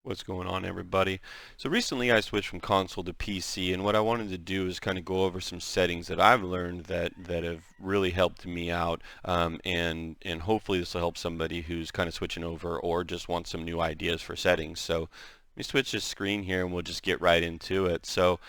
What's going on, everybody? So recently I switched from console to PC, and what I wanted to do is kind of go over some settings that I've learned that have really helped me out, and hopefully this will help somebody who's kind of switching over or just wants some new ideas for settings. So let me switch this screen here, and we'll just get right into it. So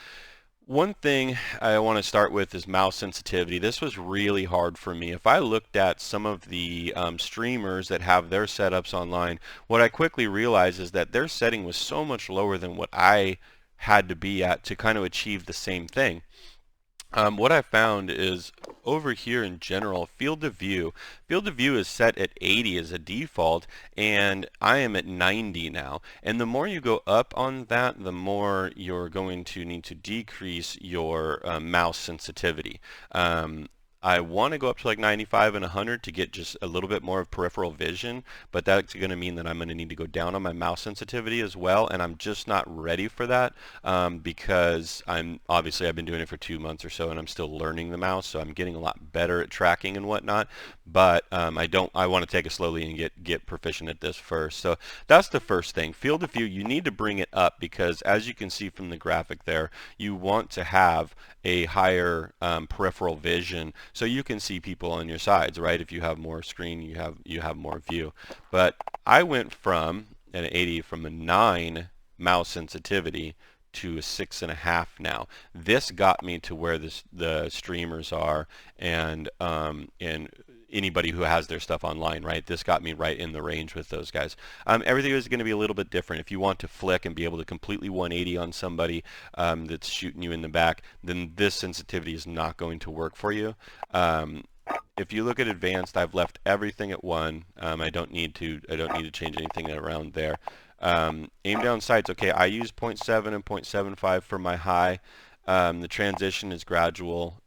one thing I want to start with is mouse sensitivity. This was really hard for me. If I looked at some of the streamers that have their setups online, what I quickly realized is that their setting was so much lower than what I had to be at to kind of achieve the same thing. What I found is over here in general, field of view. Field of view is set at 80 as a default, and I am at 90 now. And the more you go up on that, the more you're going to need to decrease your mouse sensitivity. I want to go up to like 95 and 100 to get just a little bit more of peripheral vision, but that's going to mean that I'm going to need to go down on my mouse sensitivity as well, and I'm just not ready for that because I've been doing it for 2 months or so, and I'm still learning the mouse, so I'm getting a lot better at tracking and whatnot. But I want to take it slowly and get proficient at this first. So that's the first thing. Field of view, you need to bring it up because as you can see from the graphic there, you want to have a higher peripheral vision so you can see people on your sides, right? If you have more screen, you have more view. But I went from an 80 from a 9 mouse sensitivity to a 6.5 now. This got me to where the streamers are and anybody who has their stuff online, right? This got me right in the range with those guys. Everything is going to be a little bit different. If you want to flick and be able to completely 180 on somebody that's shooting you in the back, then this sensitivity is not going to work for you. Um, if you look at advanced, I've left everything at 1. I don't need to change anything around there. Aim down sights. Okay, I use 0.7 and 0.75 for my high. The transition is gradual.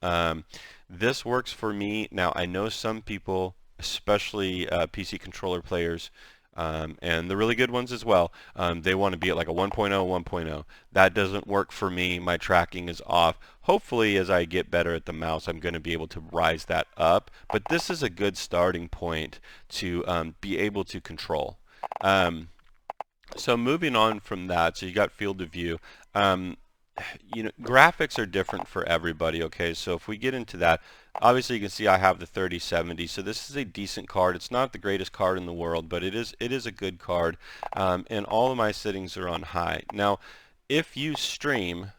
This works for me. Now, I know some people, especially PC controller players, and the really good ones as well, they want to be at like a 1.0, 1.0. That doesn't work for me. My tracking is off. Hopefully, as I get better at the mouse, I'm going to be able to rise that up. But this is a good starting point to be able to control. So moving on from that, so you got field of view. Um, graphics are different for everybody, okay? So if we get into that, obviously you can see I have the 3070, so this is a decent card. It's not the greatest card in the world, but it is a good card. And all of my settings are on high. Now, if you stream,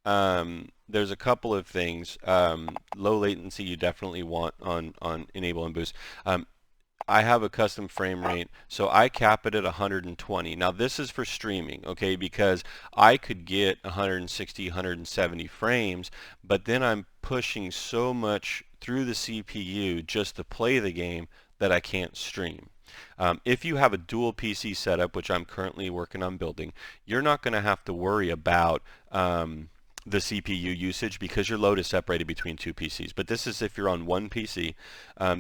there's a couple of things. Low latency you definitely want on enable and boost. I have a custom frame rate, so I cap it at 120. Now this is for streaming, okay, because I could get 160, 170 frames, but then I'm pushing so much through the CPU just to play the game that I can't stream. If you have a dual PC setup, which I'm currently working on building, you're not going to have to worry about the CPU usage because your load is separated between two PCs. But this is if you're on one PC.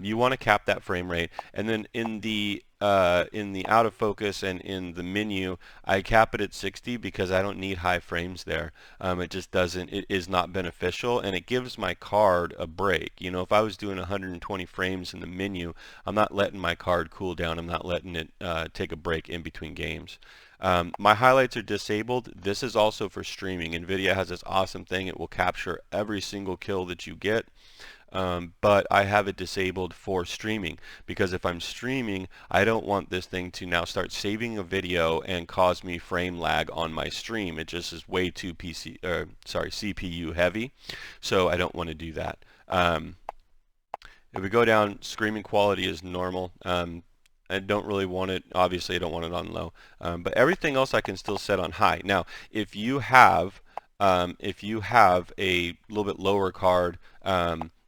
You want to cap that frame rate, and then in the out of focus and in the menu, I cap it at 60 because I don't need high frames there. It just doesn't. It is not beneficial, and it gives my card a break. You know, if I was doing 120 frames in the menu, I'm not letting my card cool down. I'm not letting it take a break in between games. My highlights are disabled. This is also for streaming. NVIDIA has this awesome thing. It will capture every single kill that you get. But I have it disabled for streaming because if I'm streaming, I don't want this thing to now start saving a video and cause me frame lag on my stream. It just is way too CPU heavy, so I don't want to do that. If we go down, screaming quality is normal. I don't really want it, obviously I don't want it on low, but everything else I can still set on high. Now, if you have a little bit lower card,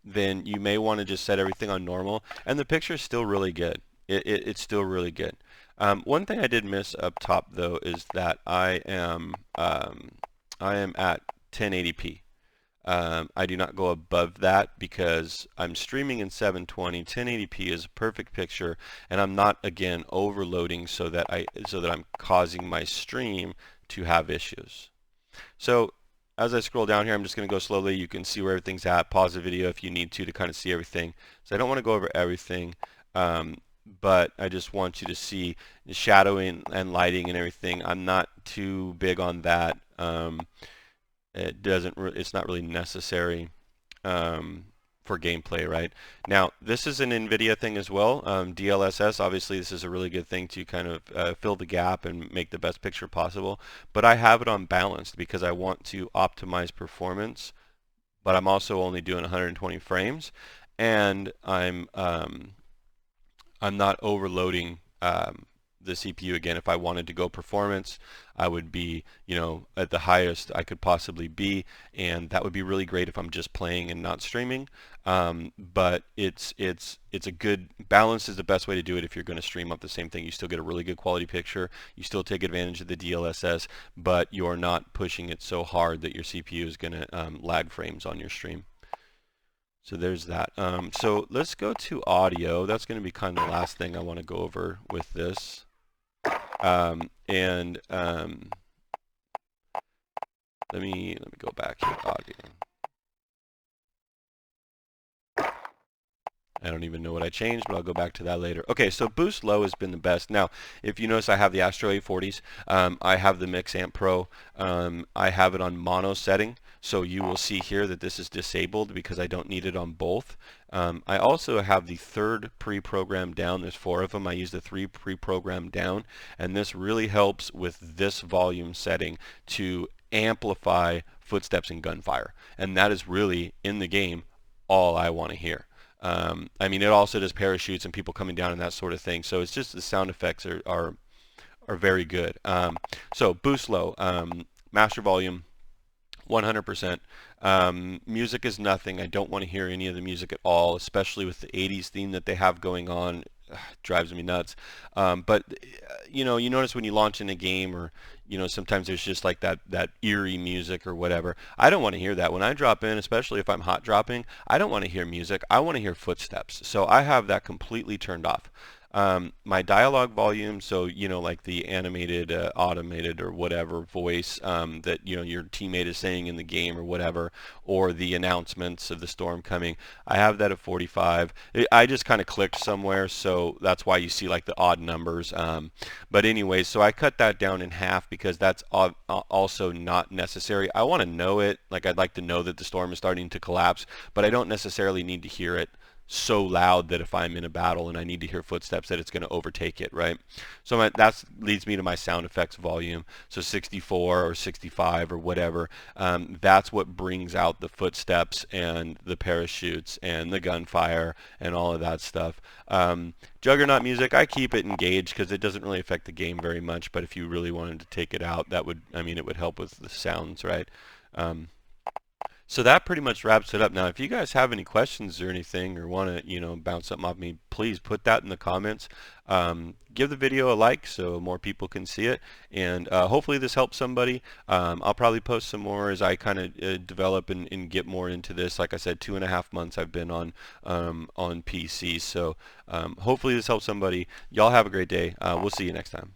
then you may want to just set everything on normal, and the picture is still really good. It's still really good. One thing I did miss up top though is that I am at 1080p. I do not go above that because I'm streaming in 720. 1080p is a perfect picture, and I'm not again overloading so that I'm causing my stream to have issues. So as I scroll down here, I'm just going to go slowly. You can see where everything's at. Pause the video if you need to kind of see everything. So I don't want to go over everything. but I just want you to see the shadowing and lighting and everything. I'm not too big on that. It's not really necessary um, for gameplay, right? Now, this is an NVIDIA thing as well. DLSS, obviously, this is a really good thing to kind of fill the gap and make the best picture possible. But I have it on balanced because I want to optimize performance, but I'm also only doing 120 frames, and I'm not overloading the CPU. Again, if I wanted to go performance, I would be, at the highest I could possibly be, and that would be really great if I'm just playing and not streaming. But it's a good balance is the best way to do it if you're going to stream up the same thing. You still get a really good quality picture. You still take advantage of the DLSS, but you're not pushing it so hard that your CPU is going to lag frames on your stream. So there's that. So let's go to audio. That's going to be kind of the last thing I want to go over with this. Let me go back here. Audio. I don't even know what I changed, but I'll go back to that later. Okay, so boost low has been the best. Now, if you notice, I have the Astro A40s. I have the Mix Amp Pro. I have it on mono setting, so you will see here that this is disabled because I don't need it on both. I also have the third pre-programmed down. There's 4 of them. I use the 3 pre-programmed down, and this really helps with this volume setting to amplify footsteps and gunfire. And that is really, in the game, all I want to hear. I mean, it also does parachutes and people coming down and that sort of thing. So it's just the sound effects are very good. So boost low, master volume, 100%. Music is nothing. I don't want to hear any of the music at all, especially with the 80s theme that they have going on. Drives me nuts. But you notice when you launch in a game, or sometimes there's just like that eerie music or whatever. I don't want to hear that when I drop in, especially if I'm hot dropping. I don't want to hear music. I want to hear footsteps. So I have that completely turned off. My dialogue volume, so like the animated, automated, or whatever voice that your teammate is saying in the game or whatever, or the announcements of the storm coming, I have that at 45. I just kind of clicked somewhere, so that's why you see like the odd numbers. But anyways, so I cut that down in half because that's also not necessary. I want to know it, like I'd like to know that the storm is starting to collapse, but I don't necessarily need to hear it so loud that if I'm in a battle and I need to hear footsteps that it's going to overtake it, right? So that leads me to my sound effects volume. So 64 or 65 or whatever. That's what brings out the footsteps and the parachutes and the gunfire and all of that stuff. Juggernaut music, I keep it engaged because it doesn't really affect the game very much, but if you really wanted to take it out, it would help with the sounds, right? So that pretty much wraps it up. Now, if you guys have any questions or anything, or want to, bounce something off me, please put that in the comments. Give the video a like so more people can see it, and hopefully this helps somebody. I'll probably post some more as I kind of develop and get more into this. Like I said, 2.5 months I've been on PC, so hopefully this helps somebody. Y'all have a great day. We'll see you next time.